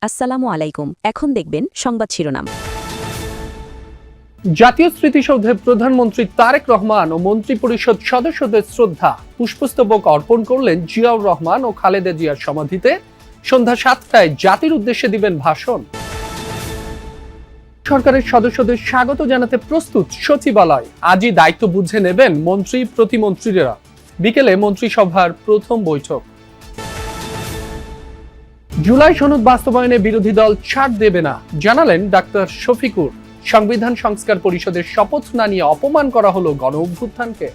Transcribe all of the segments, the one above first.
আসসালামু আলাইকুম। এখন দেখবেন সংবাদ শিরোনাম। জাতীয় স্মৃতিসৌধে প্রধানমন্ত্রী তারেক রহমান ও মন্ত্রিপরিষদ সদস্যদের শ্রদ্ধা পুষ্পস্তবক অর্পণ করলেন জিয়াউর রহমান ও খালেদা জিয়ার সমাধিতে। সন্ধ্যা 7টায় জাতির উদ্দেশ্যে দিবেন ভাষণ। সরকারের সদস্যদের স্বাগত জানাতে প্রস্তুত সচিবালয়। আজই দায়িত্ব বুঝে নেবেন মন্ত্রী প্রতিমন্ত্রীরা। বিকেলে মন্ত্রিসভার প্রথম বৈঠক। জুলাই সনদ বাস্তবায়নে বিরোধী দল ছাড় দেবে না জানালেন ডাক্তার শফিকুর। সংবিধান সংস্কার পরিষদের শপথ না নিয়ে অপমান করা হলো গণ অভ্যুত্থানকে।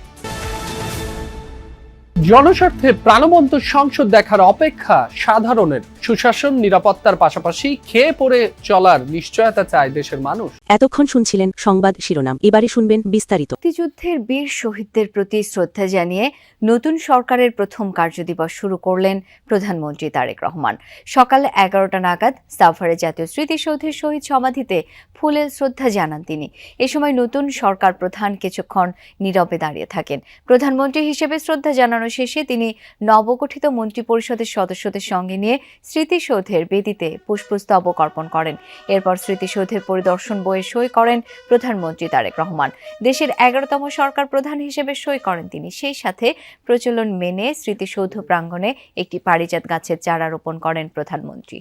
জনস্বার্থে প্রাণবন্ত সংসদ দেখার অপেক্ষা সাধারণের। সুশাসন, নিরাপত্তার পাশাপাশি খেয়ে পড়ে চলার নিশ্চয়তা চায় দেশের মানুষ। এতক্ষণ শুনছিলেন সংবাদ শিরোনাম, এবারে শুনবেন বিস্তারিত। মুক্তিযুদ্ধের বীর শহীদদের প্রতি শ্রদ্ধা জানিয়ে নতুন সরকারের প্রথম কার্যদিবস শুরু করলেন প্রধানমন্ত্রী তারেক রহমান। সকাল 11টা নাগাদ সাভারে জাতীয় স্মৃতিসৌধের শহীদ সমাধিতে ফুলেল শ্রদ্ধা জানান তিনি। এ সময় নতুন সরকার প্রধান কিছুক্ষণ নীরবে দাঁড়িয়ে থাকেন। প্রধানমন্ত্রী হিসেবে শ্রদ্ধা জানানো শেষে তিনি নবগঠিত মন্ত্রিপরিষদের সদস্যদের সঙ্গে নিয়ে স্মৃতিসৌধের বেদিতে পুষ্পস্তবক অর্পণ করেন। এরপর স্মৃতিসৌধের পরিদর্শন বইয়ে সই করেন প্রধানমন্ত্রী তারেক রহমান। দেশের 11তম সরকার প্রধান হিসেবে সই করেন তিনি। সেই সাথে প্রচলন মেনে স্মৃতিসৌধ প্রাঙ্গণে একটি পারিজাত গাছের চারা রোপণ করেন প্রধানমন্ত্রী।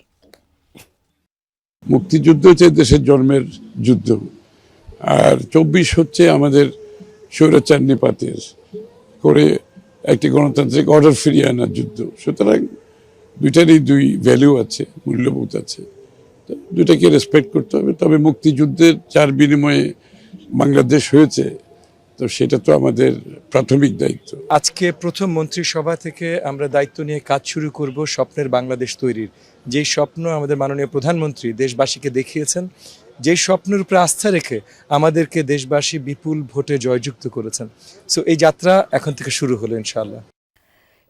মুক্তিযুদ্ধ হচ্ছে দেশের জন্মের যুদ্ধ, আর 24 হচ্ছে আমাদের স্বৈরাচার নিপাতের করে একটি গণতান্ত্রিক অর্ডার ফিরিয়ে আনার যুদ্ধ। সুতরাং দুইটারই দুই ভ্যালু আছে, মূল্যবোধ আছে, দুটাকে রেসপেক্ট করতে হবে। তবে মুক্তিযুদ্ধের যার বিনিময়ে বাংলাদেশ হয়েছে, তো সেটা তো আমাদের প্রাথমিক দায়িত্ব। আজকে প্রথম মন্ত্রিসভা থেকে আমরা দায়িত্ব নিয়ে কাজ শুরু করব স্বপ্নের বাংলাদেশ তৈরির। যেই স্বপ্ন আমাদের মাননীয় প্রধানমন্ত্রী দেশবাসীকে দেখিয়েছেন, যেই স্বপ্নের উপরে আস্থা রেখে আমাদেরকে দেশবাসী বিপুল ভোটে জয়যুক্ত করেছেন। সো এই যাত্রা এখন থেকে শুরু হলো ইনশাআল্লাহ।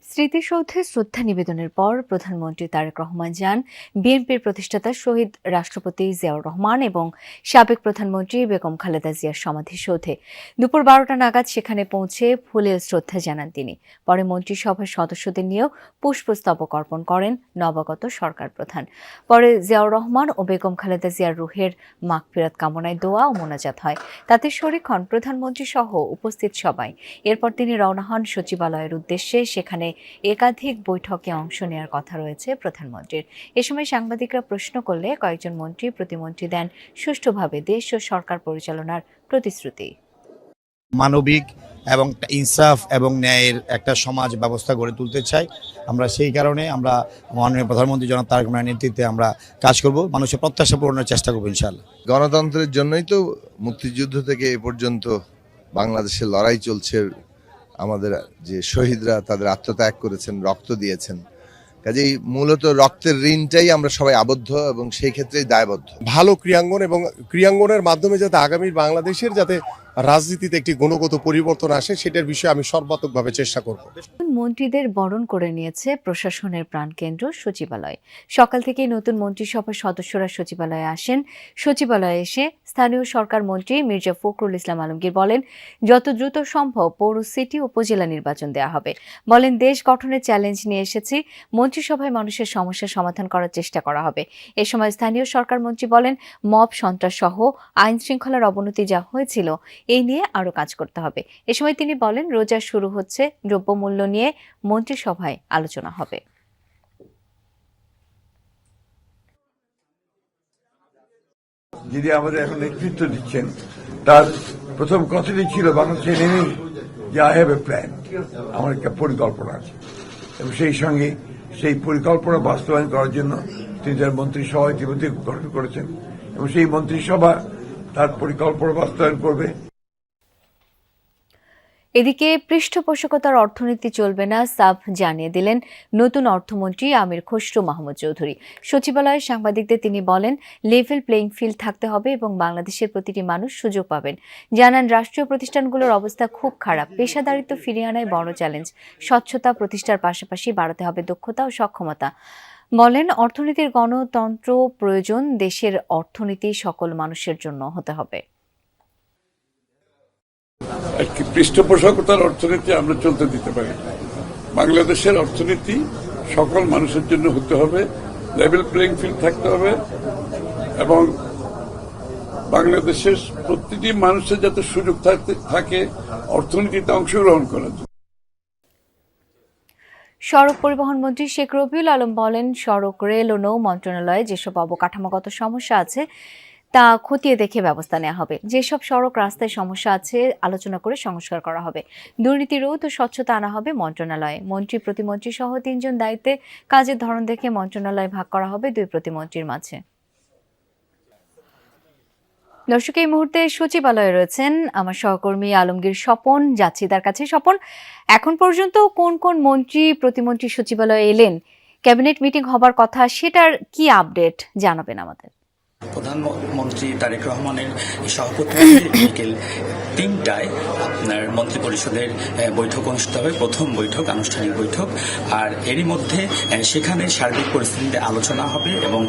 স্মৃতিসৌধে শ্রদ্ধা নিবেদনের পর প্রধানমন্ত্রী তারেক রহমান যান বিএনপির প্রতিষ্ঠাতা শহীদ রাষ্ট্রপতি জিয়াউর রহমান এবং সাবেক প্রধানমন্ত্রী বেগম খালেদা জিয়ার সমাধিসৌধে। দুপুর 12টা নাগাদ সেখানে পৌঁছে ফুলেল শ্রদ্ধা জানান তিনি। পরে মন্ত্রিসভার সদস্যদের নিয়েও পুষ্পস্তবক অর্পণ করেন নবাগত সরকার প্রধান। পরে জিয়াউর রহমান ও বেগম খালেদা জিয়ার রুহের মাগফিরাত কামনায় দোয়া ও মোনাজাত হয়। তাতে শরীক হন প্রধানমন্ত্রী সহ উপস্থিত সবাই। এরপর তিনি রওনা হন সচিবালয়ের উদ্দেশ্যে। সেখানে একাধিক বৈঠকে অংশ নেওয়ার কথা রয়েছে প্রধানমন্ত্রীর। এ সময় সাংবাদিকরা প্রশ্ন করলে কয়েকজন মন্ত্রী প্রতিমন্ত্রী দেন সুষ্ঠুভাবে দেশ ও সরকার পরিচালনার প্রতিশ্রুতি। মানবিক এবং ইনসাফ এবং ন্যায়ের একটা সমাজ ব্যবস্থা গড়ে তুলতে চাই আমরা। সেই কারণে আমরা মাননীয় প্রধানমন্ত্রী জনাব তারেক রহমানের নেতৃত্বে আমরা কাজ করব, মানুষের প্রত্যাশা পূরণের চেষ্টা করবো ইনশাআল্লাহ। গণতন্ত্রের জন্যই তো মুক্তিযুদ্ধ থেকে এ পর্যন্ত বাংলাদেশের লড়াই চলছে। আমাদের যে শহীদরা তাদের আত্মত্যাগ করেছেন, রক্ত দিয়েছেন, কাজেই মূলত রক্তের ঋণটাই আমরা সবাই আবদ্ধ এবং সেই ক্ষেত্রেই দায়বদ্ধ। ভালো ক্রিয়াঙ্গন এবং ক্রিয়াঙ্গনের মাধ্যমে যাতে আগামী বাংলাদেশের যাতে রাজনীতিতে একটি গুণগত পরিবর্তন আসে, সেটার বিষয়ে আমি সর্বাত্মকভাবে চেষ্টা করব। মন্ত্রীদের বরণ করে নিয়েছে প্রশাসনের প্রাণকেন্দ্র সচিবালয়। সকাল থেকেই নতুন মন্ত্রিসভার সদস্যরা সচিবালয়ে আসেন। সচিবালয়ে এসে স্থানীয় সরকার মন্ত্রী মির্জা ফখরুল ইসলাম আলমগীর বলেন, যত দ্রুত সম্ভব পৌর, সিটি, উপজেলা নির্বাচন দেওয়া হবে। বলেন, দেশ গঠনের চ্যালেঞ্জ নিয়ে এসেছি, মন্ত্রিসভায় মানুষের সমস্যা সমাধান করার চেষ্টা করা হবে। এ সময় স্থানীয় সরকার মন্ত্রী বলেন, মব সন্ত্রাস সহ আইন শৃঙ্খলার অবনতি যা হয়েছিল এই নিয়ে আরো কাজ করতে হবে। এ সময় তিনি বলেন, রোজা শুরু হচ্ছে, দ্রব্যমূল্য নিয়ে মন্ত্রিসভায় আলোচনা হবে। যিনি আমাদের এখন নেতৃত্ব দিচ্ছেন, তার প্রথম কথাটি ছিল বাংলাদেশে নেমে যে আই হ্যাভ এ প্ল্যান, আমার একটা পরিকল্পনা আছে, এবং সেই সঙ্গে সেই পরিকল্পনা বাস্তবায়ন করার জন্য তিনি তার মন্ত্রিসভা ইতিমধ্যে গঠন করেছেন এবং সেই মন্ত্রিসভা তার পরিকল্পনা বাস্তবায়ন করবে। এদিকে পৃষ্ঠপোষকতার অর্থনীতি চলবে না, সাফ জানিয়ে দিলেন নতুন অর্থমন্ত্রী আমির খসরু মাহমুদ চৌধুরী। সচিবালয়ে সাংবাদিকদের তিনি বলেন, লেভেল প্লেইং ফিল্ড থাকতে হবে এবং বাংলাদেশের প্রতিটি মানুষ সুযোগ পাবেন। জানান, রাষ্ট্রীয় প্রতিষ্ঠানগুলোর অবস্থা খুব খারাপ, পেশাদারিত্ব ফিরিয়ে আনায় বড় চ্যালেঞ্জ। স্বচ্ছতা প্রতিষ্ঠার পাশাপাশি বাড়াতে হবে দক্ষতা ও সক্ষমতা। বলেন, অর্থনীতির গণতন্ত্র প্রয়োজন, দেশের অর্থনীতি সকল মানুষের জন্য হতে হবে। একটি পৃষ্ঠপোষকতার অর্থনীতি আমরা চলতে দিতে পারি। বাংলাদেশের অর্থনীতি সকল মানুষের জন্য হতে হবে, লেভেল প্লেইং ফিল্ড থাকতে হবে এবং বাংলাদেশের প্রতিটি মানুষের যাতে সুযোগ থাকে অর্থনীতিতে অংশগ্রহণ করার জন্য। সড়ক পরিবহন মন্ত্রী শেখ রবিউল আলম বলেন, সড়ক, রেল ও নৌ মন্ত্রণালয়ে যেসব অবকাঠামোগত সমস্যা আছে তা খতিয়ে দেখে ব্যবস্থা নেওয়া হবে। যেসব সড়ক রাস্তায় সমস্যা আছে আলোচনা করে সংস্কার করা হবে। দুর্নীতি রোধ ও স্বচ্ছতা আনা হবে মন্ত্রণালয়ে। মন্ত্রী, প্রতিমন্ত্রী সহ 3 জন দায়িত্বে, কাজের ধরন দেখে মন্ত্রণালয় ভাগ করা হবে 2 প্রতিমন্ত্রীর মাঝে। দর্শক, এই মুহূর্তে সচিবালয়ে রয়েছেন আমার সহকর্মী আলমগীর স্বপন। যাচ্ছি তার কাছে। স্বপন, এখন পর্যন্ত কোন কোন মন্ত্রী, প্রতিমন্ত্রী সচিবালয়ে এলেন, ক্যাবিনেট মিটিং হবার কথা, সেটার কি আপডেট জানাবেন আমাদের? প্রধানমন্ত্রী তারেক রহমানের সভাপতিত্বে বিকেল 3টায় আপনার মন্ত্রী পরিষদের বৈঠক অনুষ্ঠিত হবে, প্রথম বৈঠক, আনুষ্ঠানিক বৈঠক। আর এরই মধ্যে সেখানে সার্বিক পরিস্থিতিতে আলোচনা হবে এবং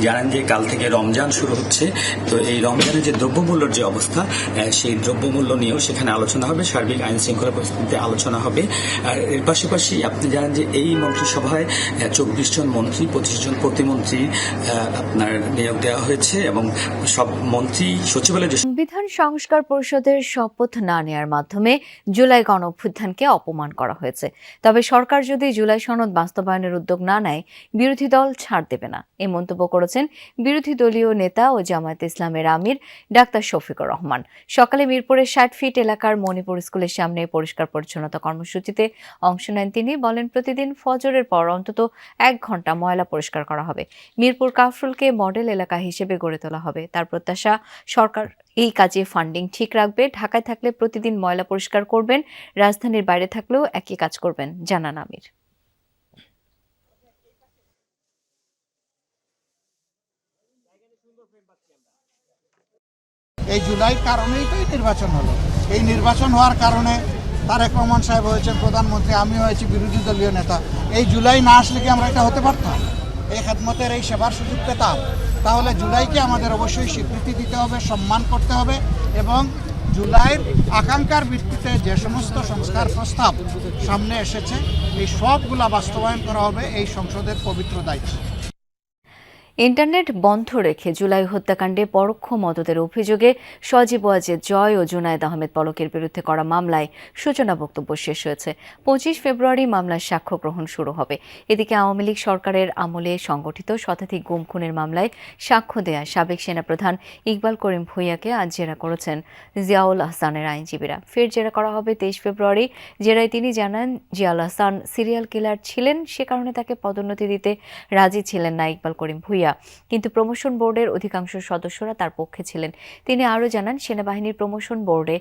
জানেন যে কাল থেকে রমজান শুরু হচ্ছে। তো এই রমজানের যে দ্রব্যমূল্যের যে অবস্থা, সেই দ্রব্যমূল্য নিয়েও সেখানে আলোচনা হবে, সার্বিক আইন শৃঙ্খলা পরিস্থিতিতে আলোচনা হবে। আর এর পাশাপাশি আপনি জানেন যে এই মন্ত্রিসভায় 24 জন মন্ত্রী, 25 জন প্রতিমন্ত্রী আপনার নিয়োগ দেওয়া হয়েছে এবং সব মন্ত্রী সচিবালয়। সংবিধান সংস্কার পরিষদের শপথ না নেওয়ার মাধ্যমে জুলাই গণঅভ্যুত্থানকে অপমান করা হয়েছে। তবে সরকার যদি জুলাই সনদ বাস্তবায়নের উদ্যোগ না নেয়, বিরোধী দল ছাড় দেবে না, এই মন্তব্য করেছেন বিরোধী দলীয় নেতা ও জামায়াতে ইসলামের আমির ডাক্তার শফিকুর রহমান। সকালে মিরপুরের 60 ফিট এলাকার মণিপুর স্কুলের সামনে পরিষ্কার পরিচ্ছন্নতা কর্মসূচিতে অংশ নেন তিনি। বলেন, প্রতিদিন ফজরের পর অন্তত 1 ঘন্টা ময়লা পরিষ্কার করা হবে। মিরপুর কাফরুলকে মডেল এলাকা হিসেবে গড়ে তোলা হবে। তার প্রত্যাশা, সরকার এই কাজে ফান্ডিং ঠিক রাখবে। ঢাকায় থাকলে প্রতিদিন ময়লা পরিষ্কার করবেন, রাজধানীর বাইরে থাকলেও একই কাজ করবেন, জানান আমির। এই জুলাই কারণেই তো নির্বাচন হলো। এই নির্বাচন হওয়ার কারণে তারেক রহমান সাহেব হয়েছেন প্রধানমন্ত্রী, আমি হয়েছি বিরোধী দলীয় নেতা। এই জুলাই না আসলে কি আমরা এটা হতে পারতাম? এই খেদমতের, এই সেবার সুযোগ পেতাম? তাহলে জুলাইকে আমাদের অবশ্যই স্বীকৃতি দিতে হবে, সম্মান করতে হবে এবং জুলাইয়ের আকাঙ্ক্ষার ভিত্তিতে যে সমস্ত সংস্কার প্রস্তাব সামনে এসেছে এই সবগুলা বাস্তবায়ন করা হবে এই সংসদের পবিত্র দায়িত্ব। ইন্টারনেট বন্ধ রেখে জুলাই হত্যাকাণ্ডে পরোক্ষ মদতের অভিযোগে সজীব ওয়াজেদ জয় ও জুনায়েদ আহমেদ পলকের বিরুদ্ধে করা মামলায় সূচনা বক্তব্য শেষ হয়েছে। 25 ফেব্রুয়ারি মামলার সাক্ষ্য গ্রহণ শুরু হবে। এদিকে আওয়ামী লীগ সরকারের আমলে সংগঠিত শতাধিক গুম খুনের মামলায় সাক্ষ্য দেয়া সাবেক সেনাপ্রধান ইকবাল করিম ভূঁইয়াকে আজ জেরা করেছেন জিয়াউল আহসানের আইনজীবীরা। ফের জেরা করা হবে 23 ফেব্রুয়ারি। জেরায় তিনি জানান, জিয়াউল আহসান সিরিয়াল কিলার ছিলেন, সে কারণে তাকে পদোন্নতি দিতে রাজি ছিলেন না ইকবাল করিম ভূঁইয়া, কিন্তু প্রমোশন বোর্ডের অধিকাংশ সদস্যরা তার পক্ষে ছিলেন। তিনি আরও জানান, সেনাবাহিনীর প্রমোশন বোর্ডে